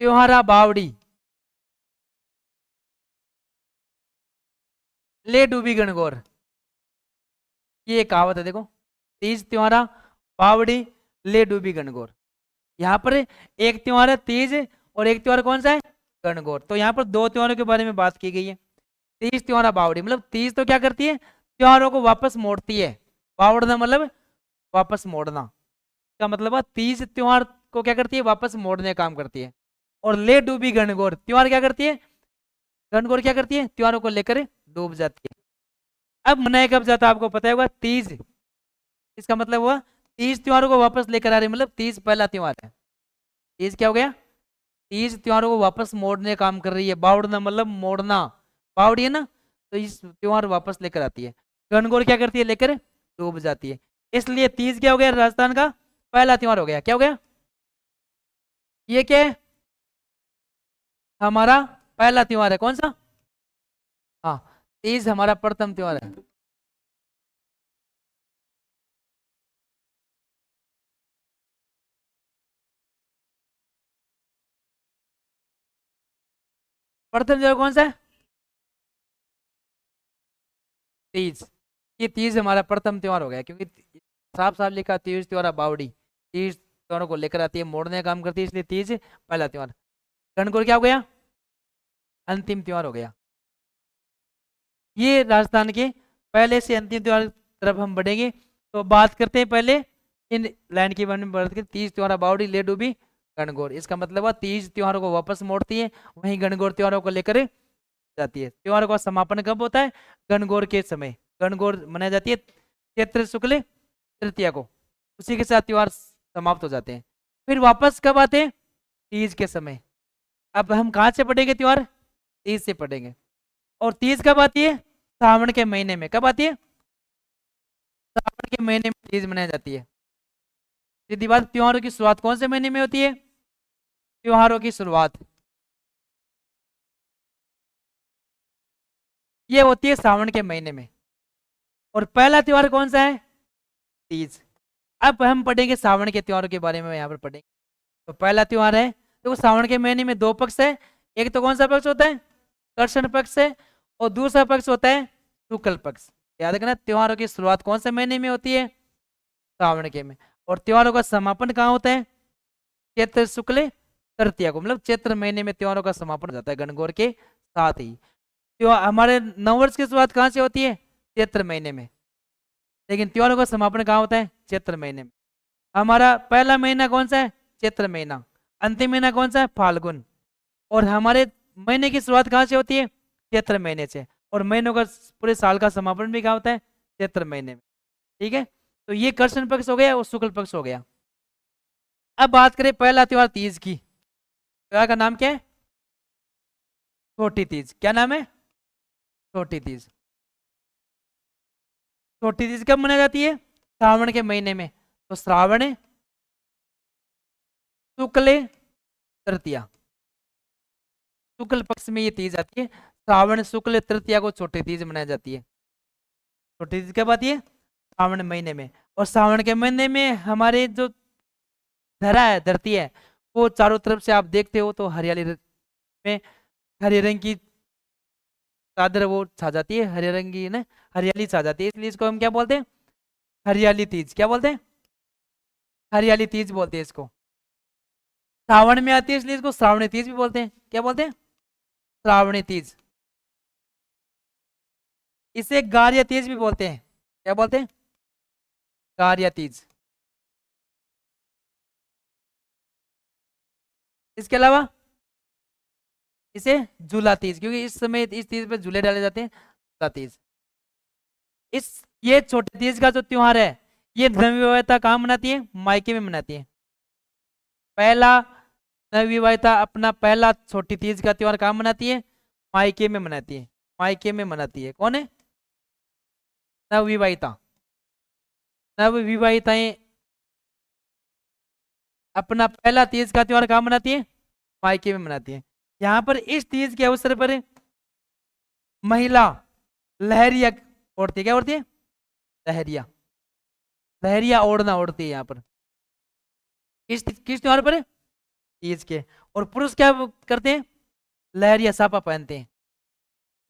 त्योहारा बावड़ी ले डूबी गणगौर, ये एक कहावत है देखो। तीज त्योहारा बावड़ी ले डूबी गणगौर। यहाँ पर एक त्योहार है तीज और एक त्योहार कौन सा है, गणगौर। तो यहाँ पर दो त्योहारों के बारे में बात की गई है। तीज त्योहारा बावड़ी मतलब तीज तो क्या करती है, त्योहारों को वापस मोड़ती है। बावड़ना मतलब वापस मोड़ना का मतलब है तीज त्योहार को क्या करती है, वापस मोड़ने का काम करती है। और ले डूबी गणगौर त्योहार क्या करती है, गणगौर क्या करती है, त्योहारों को लेकर डूब जाती है। अब मनाया कब जाता है आपको पता होगा, तीज। इसका मतलब हुआ तीज त्योहारों को वापस लेकर आ रही है, मतलब तीज पहला त्योहार है। तीज क्या हो गया, तीज त्योहारों को वापस मोड़ने का काम कर रही है। बावड़ना मतलब मोड़ना, बावड़ी है ना, तो इस त्योहार वापस लेकर आती है। गणगौर क्या करती है, लेकर डूब जाती है। इसलिए तीज क्या हो गया, राजस्थान का पहला त्योहार हो गया। क्या हो गया, ये क्या है, हमारा पहला त्योहार है। कौन सा, हाँ, तीज हमारा प्रथम त्योहार है। प्रथम त्योहार कौन सा है, तीज। ये तीज हमारा प्रथम त्योहार हो गया, क्योंकि साफ साफ लिखा तीज त्योहार बावड़ी, तीज त्योहारों को लेकर आती है, मोड़ने का काम करती है, इसलिए तीज पहला त्योहार। गणगौर क्या हो गया, अंतिम त्योहार हो गया। ये राजस्थान के पहले से अंतिम त्योहार तरफ हम बढ़ेंगे। तो बात करते हैं पहले इन लाइन की बारे में, बात करते तीज त्योहार बावड़ी ले डूबी गणगौर। इसका मतलब है तीज त्योहारों को वापस मोड़ती है, वहीं गणगौर त्योहारों को लेकर जाती है। त्योहारों का समापन कब होता है, गणगौर के समय। गणगौर मनाई जाती है चैत्र शुक्ल तृतीया को, उसी के साथ त्योहार समाप्त हो जाते हैं। फिर वापस कब आते हैं, तीज के समय। अब हम कहाँ से पढ़ेंगे त्योहार, तीज से पढ़ेंगे। और तीज कब आती है, सावन के महीने में। कब आती है, सावन के महीने में तीज मनाई जाती है। सीधी बात, त्योहारों की शुरुआत कौन से महीने में होती है, त्योहारों की शुरुआत ये होती है सावन के महीने में। और पहला त्योहार कौन सा है, तीज। अब हम पढ़ेंगे सावन के त्योहारों के बारे में, यहाँ पर पढ़ेंगे। तो पहला त्योहार है, तो सावन के महीने में दो पक्ष है। एक तो कौन सा पक्ष होता है, कृष्ण पक्ष है, और दूसरा पक्ष होता है शुक्ल पक्ष। याद रखना, त्योहारों की शुरुआत कौन से महीने में होती है, सावन के में। और त्योहारों का समापन कहाँ होता है, चैत्र शुक्ल तृतीया को, मतलब चैत्र महीने में त्योहारों का समापन हो जाता है गणगौर के साथ ही। त्योहार हमारे नववर्ष की शुरुआत कहाँ से होती है, चैत्र महीने में, लेकिन त्योहारों का समापन कहाँ होता है, चैत्र महीने में। हमारा पहला महीना कौन सा है, चैत्र महीना। अंतिम महीना कौन सा है, फाल्गुन। और हमारे महीने की शुरुआत कहाँ से होती है, चैत्र महीने से। और महीनों का पूरे साल का समापन भी कहाँ होता है, चैत्र महीने में। ठीक है, तो ये कृष्ण पक्ष हो गया और शुक्ल पक्ष हो गया। अब बात करें पहला त्योहार तीज की। त्योहार का नाम क्या है, छोटी तीज। क्या नाम है, छोटी तीज। छोटी तीज कब मनाई जाती है, श्रावण के महीने में। तो श्रावण शुक्ल तृतीया, शुक्ल पक्ष में ये तीज आती है। श्रावण शुक्ल तृतीया को छोटी तीज मनाई जाती है। छोटी तीज कब आती है, श्रावण महीने में। और श्रावण के महीने में हमारे जो धरा है, धरती है, वो चारों तरफ से आप देखते हो तो हरियाली में हरे रंग की चादर वो छा जाती है, हरे रंग की ना हरियाली छा जाती है, इसलिए इसको हम क्या बोलते हैं, हरियाली तीज। क्या बोलते हैं, हरियाली तीज बोलते हैं इसको। श्रावण में आती है इसलिए इसको श्रावणी तीज भी बोलते हैं। क्या बोलते हैं, श्रावणी तीज। इसे गार्य तीज भी बोलते हैं। क्या बोलते हैं, गार्य तीज। इसके अलावा इसे झूला तीज, क्योंकि इस समय इस तीज पे झूले डाले जाते हैं, झूला तीज। इस ये छोटे तीज का जो त्योहार है, ये नवविवाहिता कहाँ मनाती है, मायके में मनाती है। पहला नवविवाहिता अपना पहला छोटी तीज का त्योहार कहाँ मनाती है, मायके में मनाती है। मायके में मनाती है, कौन है, नवविवाहिता। नवविवाहिताएं अपना पहला तीज का त्योहार कहाँ मनाती है, मायके में मनाती है। यहाँ पर इस तीज के अवसर पर महिला लहरिया ओढ़ती है। क्या ओढ़ती है, लहरिया। लहरिया ओढ़ना ओढ़ती है यहाँ पर किस किस त्योहार पर, तीज के। और पुरुष क्या करते हैं, लहरिया सापा पहनते हैं,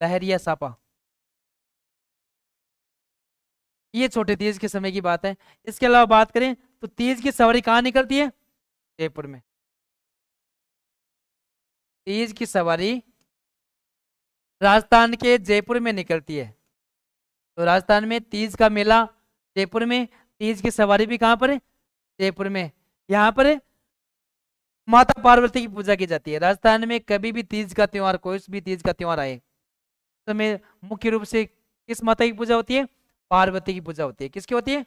लहरिया सापा। ये छोटे तीज के समय की बात है। इसके अलावा बात करें तो तीज की सवारी कहाँ निकलती है, जयपुर में। तीज की सवारी राजस्थान के जयपुर में निकलती है। तो राजस्थान में तीज का मेला जयपुर में, तीज की सवारी भी कहाँ पर है, जयपुर में। यहाँ पर माता पार्वती की पूजा की जाती है। राजस्थान में कभी भी तीज का त्योहार, कोई भी तीज का त्योहार आए तो में मुख्य रूप से किस माता की पूजा होती है, पार्वती की पूजा होती है। किसकी होती है,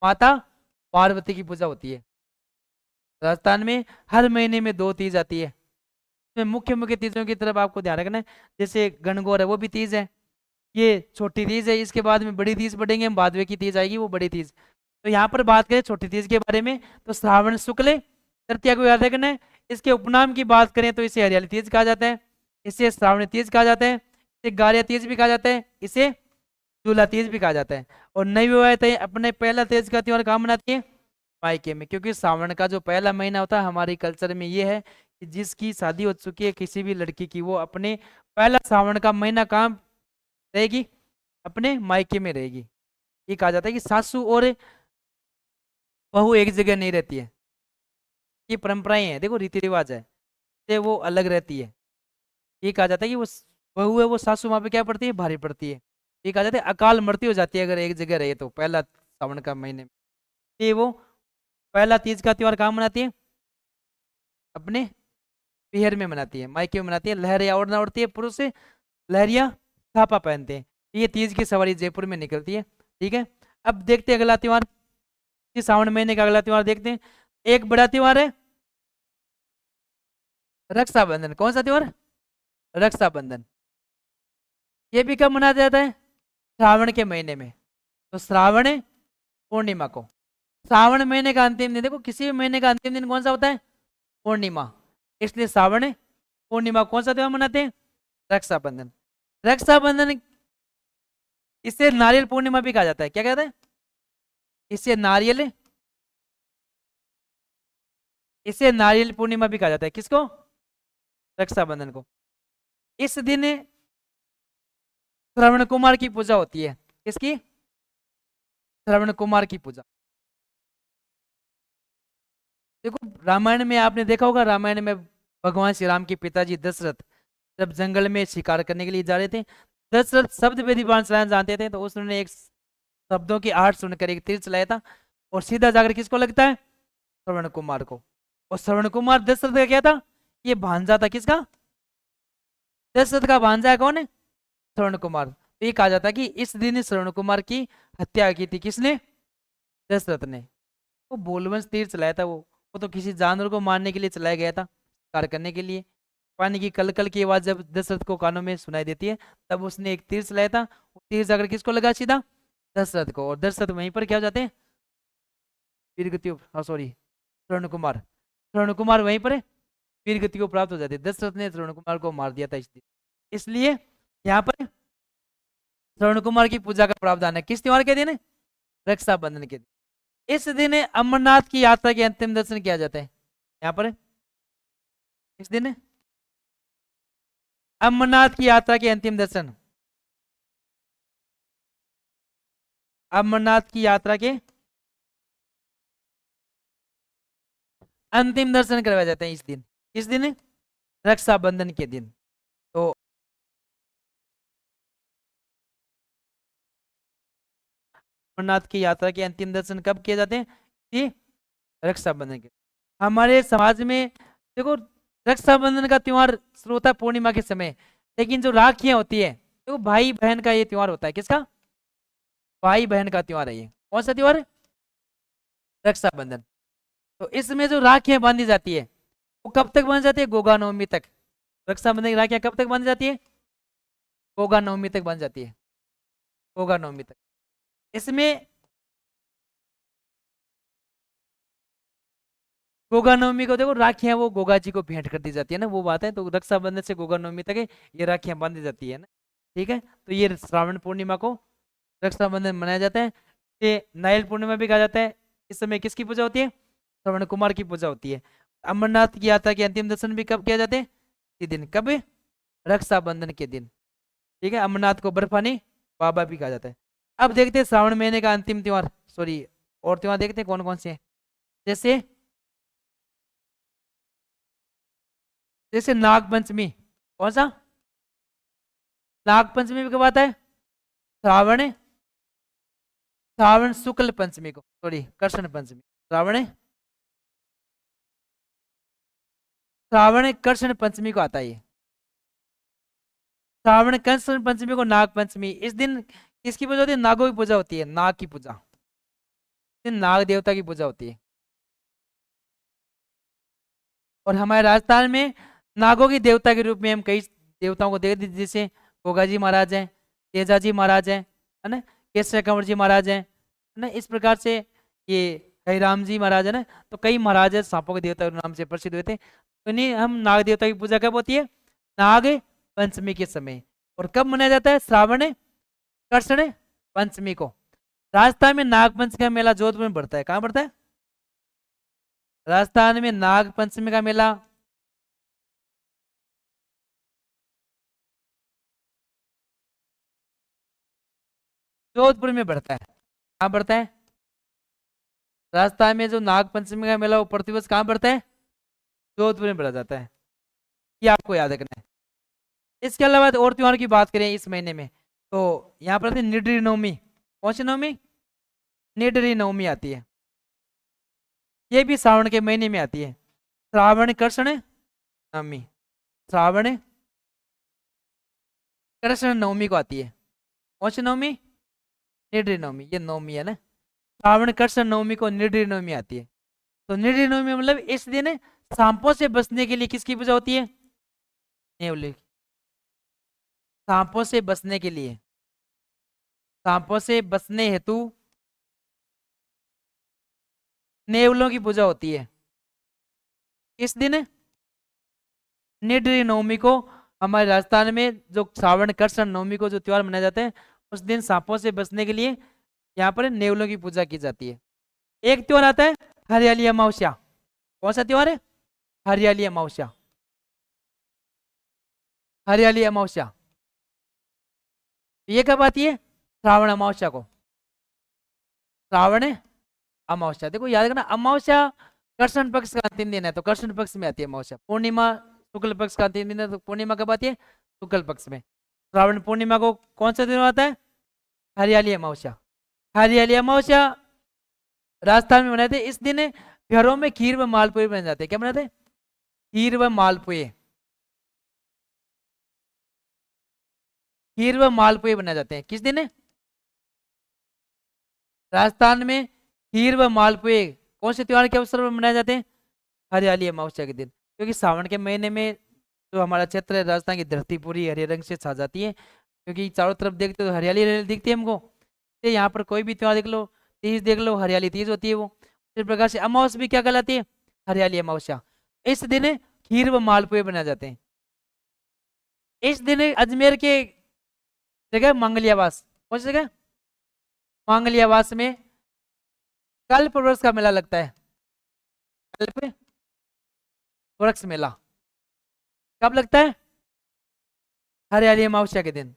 माता पार्वती की पूजा होती है। राजस्थान में हर महीने में 2 तीज आती है। इसमें मुख्य मुख्य तीजों की तरफ आपको ध्यान रखना है। जैसे गणगौर है, वो भी तीज है, ये छोटी तीज है। इसके बाद में बड़ी तीज पढ़ेंगे हम, भादवे की तीज आएगी, वो बड़ी तीज। तो यहाँ पर बात करें छोटी तीज के बारे में तो श्रावण शुक्ल तृतीया को याद रखना है। इसके उपनाम की बात करें तो इसे हरियाली तीज कहा जाता है, इसे श्रावणी तीज कहा जाता है, इसे गारिया तीज भी कहा जाता है, इसे झूला तीज भी कहा जाता है। और नई विवाहिताएं अपने पहला तीज का त्योहार कहाँ मनाती है, मायके में। क्योंकि सावन का जो पहला महीना होता है हमारे कल्चर में ये है कि जिसकी शादी हो चुकी है किसी भी लड़की की, वो अपने पहला सावन का महीना कहाँ रहेगी, अपने मायके में रहेगी। ये कहा जाता है कि सासू और बहू एक जगह नहीं रहती है। ये परंपराएं हैं, देखो रीति रिवाज है, से वो अलग रहती है। ये कहा जाता है कि वो बहू है वो सासू माँ पे क्या पड़ती है, भारी पड़ती है। ये कहा जाता है अकाल मृत्यु हो जाती है अगर एक जगह रहे तो पहला सावन का महीने में। ये वो पहला तीज का त्योहार कहाँ मनाती है, अपने पिहर में मनाती है, मायके में मनाती है। लहरिया ओढ़ना उड़ती है, पुरुष से लहरिया छापा पहनते हैं। ये तीज की सवारी जयपुर में निकलती है। ठीक है, अब देखते हैं अगला त्योहार, इस सावन महीने का अगला त्योहार देखते हैं। एक बड़ा त्योहार है रक्षाबंधन। कौन सा त्योहार, रक्षाबंधन। ये भी कब मनाया जाता है, श्रावण के महीने में। तो श्रावण पूर्णिमा को, श्रावण महीने का अंतिम दिन, देखो किसी भी महीने का अंतिम दिन कौन सा होता है, पूर्णिमा। इसलिए श्रावण पूर्णिमा कौन सा त्योहार मनाते हैं, रक्षाबंधन। रक्षाबंधन इसे नारियल पूर्णिमा भी कहा जाता है। क्या कहता है, इसे नारियल, इसे नारियल पूर्णिमा भी कहा जाता है। किसको, रक्षाबंधन को। इस दिन श्रवण कुमार की पूजा होती है। किसकी, श्रवण कुमार की पूजा। देखो रामायण में आपने देखा होगा, रामायण में भगवान श्री राम के पिताजी दशरथ जब जंगल में शिकार करने के लिए जा रहे थे, दशरथ शब्द विद्वान चलाना जानते थे, तो उसने एक शब्दों की आठ सुनकर एक तीर चलाया था और सीधा जाकर किसको लगता है, श्रवण कुमार को। और श्रवण कुमार दशरथ का क्या था, ये भांजा था। किसका, दशरथ का भांजा है कौन है, श्रवण कुमार। तो ये कहा जाता है कि इस दिन श्रवण कुमार की हत्या की थी। किसने, दशरथ ने। वो बोलवंश तीर चलाया था, वो तो किसी जानवर को मारने के लिए चलाया गया था, शिकार करने के लिए। पानी की कल कल की आवाज जब दशरथ को कानों में सुनाई देती है तब उसने एक तीर चलाया था। वो तीर जाकर किसको लगा, सीधा दशरथ को। और दशरथ वहीं पर क्या हो जाते हैं, वीरगति, हाँ सॉरी, श्रवण कुमार, श्रवण कुमार वहीं पर वीरगति को प्राप्त हो जाती है। दशरथ ने श्रवण कुमार को मार दिया था इसलिए यहाँ पर श्रवण कुमार की पूजा का प्रावधान है। किस त्योहार के दिन है, रक्षाबंधन के दिन। इस दिन अमरनाथ की यात्रा के अंतिम दर्शन किया जाता है। यहाँ पर इस दिन अमरनाथ की यात्रा के अंतिम दर्शन, अमरनाथ की यात्रा के अंतिम दर्शन करवाए जाते हैं इस दिन। किस दिन, रक्षाबंधन के दिन। तो अमरनाथ की यात्रा के अंतिम दर्शन कब किए जाते हैं, कि रक्षाबंधन के। हमारे समाज में देखो रक्षाबंधन का त्योहार शुरू होता है पूर्णिमा के समय, लेकिन जो राखियां होती है देखो भाई बहन का ये त्योहार होता है। किसका, भाई बहन का त्योहार है ये। कौन सा त्योहार है, रक्षाबंधन। तो इसमें जो राखियां बांधी जाती है वो कब तक बांधी जाती है, गोगा नवमी तक। रक्षाबंधन की राखियां कब तक बांधी जाती है, गोगा नवमी तक बांधी जाती है, गोगा नवमी तक। इसमें गोगा नवमी को देखो राखियां वो गोगा जी को भेंट कर दी जाती है ना, वो बात है। तो रक्षाबंधन से गोगा नवमी तक ये राखियां बांधी जाती है ना। ठीक है, तो ये श्रावण पूर्णिमा को रक्षाबंधन मनाया जाता है। ये नारियल पूर्णिमा भी कहा जाता है। इस समय किसकी पूजा होती है, श्रवण कुमार की पूजा होती है। अमरनाथ की यात्रा के अंतिम दर्शन भी कब किया जाते हैं? इसी दिन। कब? रक्षाबंधन के दिन। ठीक है, अमरनाथ को बर्फानी बाबा भी कहा जाता है। अब देखते हैं श्रावण महीने का अंतिम त्योहार, सॉरी और त्योहार देखते हैं कौन कौन से हैं। जैसे जैसे नाग पंचमी। कौन सा? नाग पंचमी कब आता है? श्रावण श्रावण शुक्ल पंचमी को, सॉरी कृष्ण पंचमी। श्रावण कृष्ण पंचमी को आता है ये। श्रावण कृष्ण पंचमी को नाग पंचमी। इस दिन किसकी पूजा होती है? नागों की पूजा होती है, नाग की पूजा। इस दिन नाग देवता की पूजा होती है। और हमारे राजस्थान में नागों की देवता के रूप में हम कई देवताओं को देखते हैं, जैसे गोगा जी महाराज हैं, तेजा जी महाराज हैं, है ना, केसर कंवर जी महाराज हैं, है ना, इस प्रकार से ये हरिराम जी महाराज है ना। तो कई महाराज है सांपों के देवता के नाम से प्रसिद्ध हुए थे। तो इन्हीं हम नाग देवता की पूजा कब होती है? नाग पंचमी के समय। और कब मनाया जाता है? श्रावण कृष्ण पंचमी को। राजस्थान में नाग पंचमी का मेला जोधपुर में बढ़ता है। कहाँ बढ़ता है? राजस्थान में नाग पंचमी का मेला जोधपुर में बढ़ता है। कहाँ बढ़ता है? राजस्थान में जो नाग पंचमी का मेला वो प्रतिवर्ष कहाँ बढ़ता है? जोधपुर में बढ़ा जाता है। ये आपको याद रखना है। इसके अलावा और त्योहार की बात करें इस महीने में, तो यहाँ पर निडरी नवमी। कौन सी नवमी? निडरी नवमी आती है। ये भी श्रावण के महीने में आती है। श्रावण कृष्ण नवमी, श्रावण कृष्ण नवमी को आती है। कौन सी नवमी? निडरी नवमी, ये नवमी है ना। श्रावण कृष्ण नवमी को निडरी नवमी आती है। तो निडरी नवमी मतलब इस दिन सांपों से बचने के लिए किसकी पूजा होती है? नेवले की। सांपों से बचने के लिए, सांपों से बचने हेतु नेवलों की पूजा होती है। इस दिन निडरी नवमी को हमारे राजस्थान में जो श्रावण कृष्ण नवमी को जो त्योहार मनाया जाता है, उस दिन सांपों से बचने के लिए यहाँ पर नेवलों की पूजा की जाती है। एक त्योहार आता है हरियाली अमावस्या। कौन सा त्योहार है? हरियाली अमावस्या। हरियाली अमावस्या ये कब आती है? श्रावण अमावस्या को। श्रावण अमावस्या, देखो याद रखना, अमावस्या कृष्ण पक्ष का अंतिम दिन है तो कृष्ण पक्ष में आती है अमावस्या। पूर्णिमा शुक्ल पक्ष का अंतिम दिन है तो पूर्णिमा कब आती है? शुक्ल पक्ष में। श्रावण पूर्णिमा को कौन सा दिन आता है? हरियाली अमावस्या। हरियाली अमावस्या राजस्थान में मनाते हैं। इस दिन घरों में खीर व मालपुए बन जाते हैं। क्या बनाते हैं? खीर व मालपुए। खीर व मालपुए बनाए जाते हैं। किस दिन है? राजस्थान में खीर व मालपुए कौन से त्योहार के अवसर पर मनाए जाते हैं? हरियाली अमावस्या के दिन। क्योंकि सावन के महीने में जो हमारा क्षेत्र है राजस्थान की धरती पूरी हरे रंग से छा जाती है, क्योंकि चारों तरफ देखते तो हरियाली हरियाली दिखती है हमको। तो यहाँ पर कोई भी त्योहार देख लो, तीज देख लो, हरियाली तीज होती है वो। इस प्रकार से अमावस्या भी क्या कहलाती है? हरियाली अमावस्या। इस दिन खीर व मालपुए बनाए जाते हैं। इस दिन अजमेर के जगह मंगलियावास, कौन सी जगह? मंगलियावास में कल्प वृक्ष का मेला लगता है। कल्प वृक्ष मेला कब लगता है? हरियाली अमावस्या के दिन।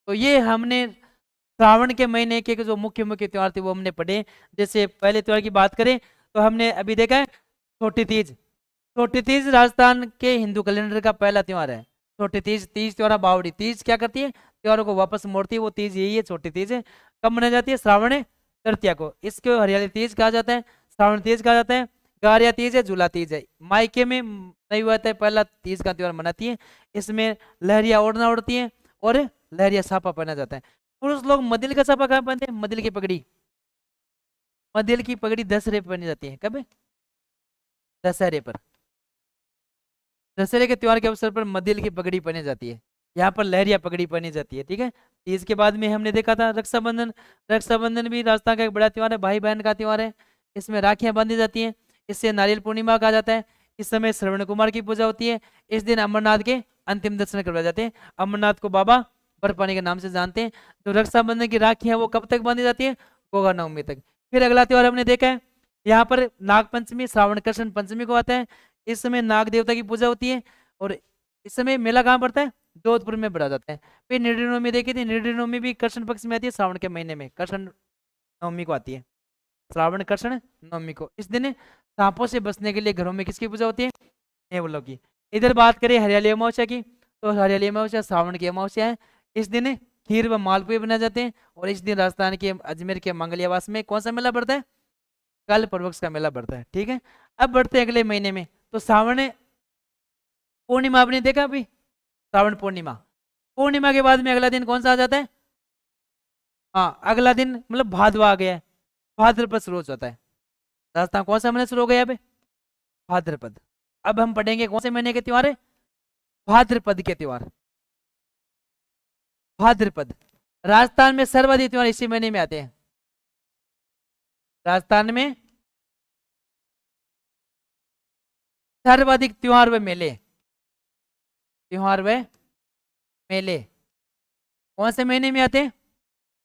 तो ये हमने श्रावण के महीने के जो मुख्य मुख्य त्योहार थे वो हमने पढ़े। जैसे पहले त्योहार की बात करें तो हमने अभी देखा है छोटी तीज। छोटी तीज राजस्थान के हिंदू कैलेंडर का पहला त्योहार है। छोटी तीज, तीज त्योहार बावड़ी। तीज क्या करती है? त्योहारों को वापस मोड़ती है, वो तीज यही है, छोटी तीज है। कब मनाई जाती है? श्रावण तृतीया को। इसको हरियाली तीज कहा जाता है, श्रावण तीज कहा जाता है, गारिया तीज है, झूला तीज है। मायके में नहीं हुआ था पहला तीज का त्योहार मनाती है। इसमें लहरिया ओढ़ना उड़ती है और लहरिया साफा पहना जाता है। पुरुष लोग मदिल का साफा कहाँ पहनते हैं? मदिल की पगड़ी। मदिल की पगड़ी दशहरे पर पहनी जाती है। कब? दशहरे पर। दशहरे के त्योहार के अवसर पर मदिल की पगड़ी पहनी जाती है। यहाँ पर लहरिया पगड़ी पहनी जाती है। ठीक है। तीज के बाद में हमने देखा था रक्षाबंधन। रक्षाबंधन भी राजस्थान का एक बड़ा त्योहार है, भाई बहन का त्योहार है। इसमें राखियां बांधी जाती हैं। इससे नारियल पूर्णिमा कहा जाता है। इस समय श्रवण कुमार की पूजा होती है। इस दिन अमरनाथ के अंतिम दर्शन करवाए जाते हैं। अमरनाथ को बाबा बर्फानी के नाम से जानते हैं। तो रक्षाबंधन की राखी है वो कब तक बांधी जाती है? गोगा नवमी तक। फिर अगला त्योहार हमने देखा है यहाँ पर नाग पंचमी, श्रावण कृष्ण पंचमी को आता है। इस समय नाग देवता की पूजा होती है। और इस समय मेला कहाँ पड़ता है? जोधपुर में बढ़ा जाता है। फिर निर्णय नवमी देखी थी, निर्णय नवमी भी कृष्ण पक्ष में आती है, श्रावण के महीने में कृष्ण नवमी को आती है, श्रावण कृष्ण नवमी को। इस दिन सांपों से बचने के लिए घरों में किसकी पूजा होती है? नेवलों की। इधर बात करें हरियाली अमावस्या की, तो हरियाली अमावस्या श्रावण की अमावस्या है। इस दिन खीर व मालपुए बनाए जाते हैं। और इस दिन राजस्थान के अजमेर के मंगलियावास में कौन सा मेला बढ़ता है? कल पर्वक्ष का मेला बढ़ता है। ठीक है, अब बढ़ते हैं अगले महीने में। तो श्रावण पूर्णिमा आपने देखा अभी, श्रावण पूर्णिमा। पूर्णिमा के बाद में अगला दिन कौन सा आ जाता है? हाँ, अगला दिन मतलब भादवा आ गया है, भाद्रपद शुरू हो जाता है। राजस्थान कौन सा महीना शुरू हो गया अभी? भाद्रपद। अब हम पढ़ेंगे कौन से महीने के त्योहार है? भाद्रपद के त्योहार, भाद्रपद। राजस्थान में सर्वाधिक त्योहार इसी महीने में आते हैं। राजस्थान में सर्वाधिक त्योहार व मेले, त्योहार व मेले कौन से महीने में आते हैं?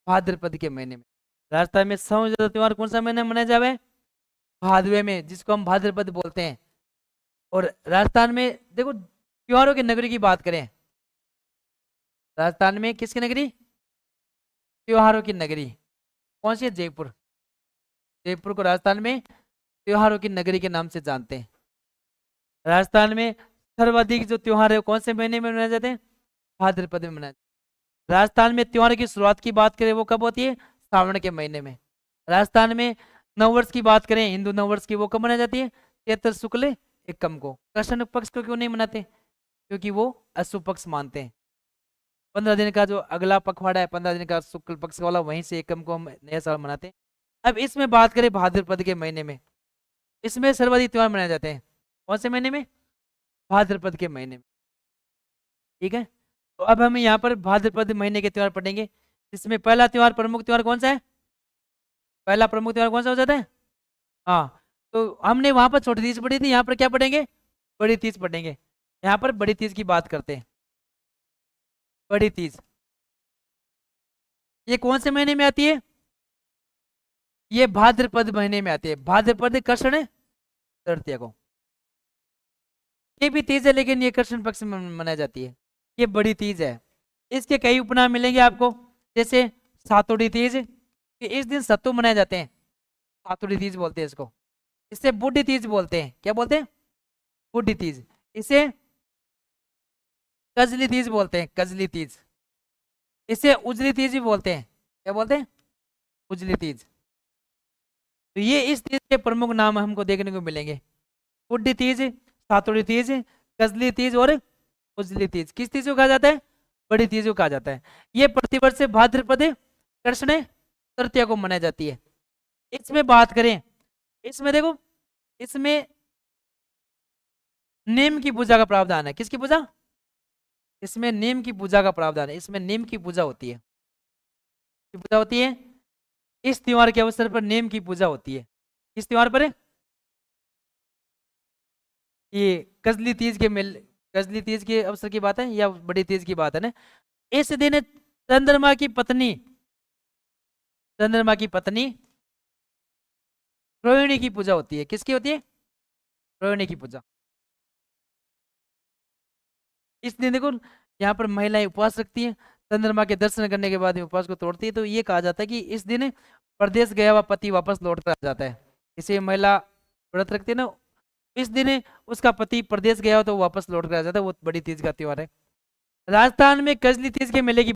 भाद्रपद के महीने में। राजस्थान में सबसे ज्यादा त्योहार कौन सा महीने मनाया जावे? भादवे में, जिसको हम भाद्रपद बोलते हैं। और राजस्थान में देखो, त्योहारों की नगरी की बात करें, राजस्थान में किसकी नगरी? त्योहारों की नगरी कौन सी है? जयपुर। जयपुर को राजस्थान में त्योहारों की नगरी के नाम से जानते हैं। राजस्थान में सर्वाधिक जो त्योहार है कौन से महीने में मनाए जाते हैं? भाद्रपद में मनाए। राजस्थान में त्योहार की शुरुआत की बात करें वो कब होती है? श्रावण के महीने में। राजस्थान में नववर्ष की बात करें, हिंदू नववर्ष की, वो कब मनाई जाती है? चैत्र शुक्ल एकम को। कृष्ण पक्ष को क्यों नहीं मनाते? क्योंकि वो अशुभ पक्ष मानते हैं। 15 दिन का जो अगला पखवाड़ा है, 15 दिन का शुक्ल पक्ष वाला, वहीं से एकम को हम नया साल मनाते हैं। अब इसमें बात करें भाद्रपद के महीने में, इसमें सर्वाधिक त्योहार मनाए जाते हैं। कौन से महीने में? भाद्रपद के महीने में। ठीक है, तो अब हम यहाँ पर भाद्रपद महीने के त्योहार पढ़ेंगे। इसमें पहला त्योहार, प्रमुख त्योहार कौन सा है? पहला प्रमुख त्योहार कौन सा हो जाता है? हाँ, तो हमने वहां पर छोटी तीज पढ़ी थी, यहाँ पर क्या पढ़ेंगे? बड़ी तीज पढ़ेंगे। यहाँ पर बड़ी तीज की बात करते हैं। बड़ी तीज ये कौन से महीने में आती है? ये भाद्रपद महीने में आती है। भाद्रपद कृष्ण तृतीया को। ये भी तीज है, लेकिन ये कृष्ण पक्ष में मनाई जाती है। ये बड़ी तीज है। इसके कई उपनाम मिलेंगे आपको, जैसे सातोड़ी तीज, कि इस दिन सत्तू मनाए जाते हैं, सातोड़ी तीज बोलते हैं इसको। इसे बूढ़ी तीज बोलते हैं। क्या बोलते हैं? बूढ़ी तीज। इसे कजली तीज बोलते हैं, कजली तीज। इसे उजली तीज भी बोलते हैं। क्या बोलते हैं? उजली तीज। तो ये इस तीज के प्रमुख नाम हमको देखने को मिलेंगे, बूढ़ी तीज, सातोड़ी तीज, कजली तीज और उजली तीज। किस तीज को कहा जाता है? बड़ी तीज को कहा जाता है। ये प्रतिवर्ष से भाद्रपद कृष्ण तृतीया को मनाई जाती है। इसमें बात करें, इसमें देखो, इसमें नीम की पूजा का प्रावधान है। किसकी पूजा? इसमें नीम की पूजा का प्रावधान है। इसमें नीम की पूजा होती है, की पूजा होती है। इस त्योहार के अवसर पर नीम की पूजा होती है। किस त्योहार पर है? ये कजली तीज के मेल, कजली तीज के अवसर की बात है या बड़ी तीज की बात है ना? इस दिन चंद्रमा की पत्नी, चंद्रमा की पत्नी रोहिणी की पूजा होती है। किसकी होती है? रोहिणी की पूजा। इस दिन देखो, यहाँ पर महिलाएं उपवास रखती हैं, चंद्रमा के दर्शन करने के बाद उपवास को तोड़ती है। तो ये कहा जाता है कि इस दिन प्रदेश गया हुआ पति वापस लौट कर आ जाता है। इसे महिला व्रत रखती है ना, इस दिन उसका पति प्रदेश गया हो तो वापस लौट कर आ जाता है। वो बड़ी तीज का त्योहार है। राजस्थान में कजली तीज के मेले की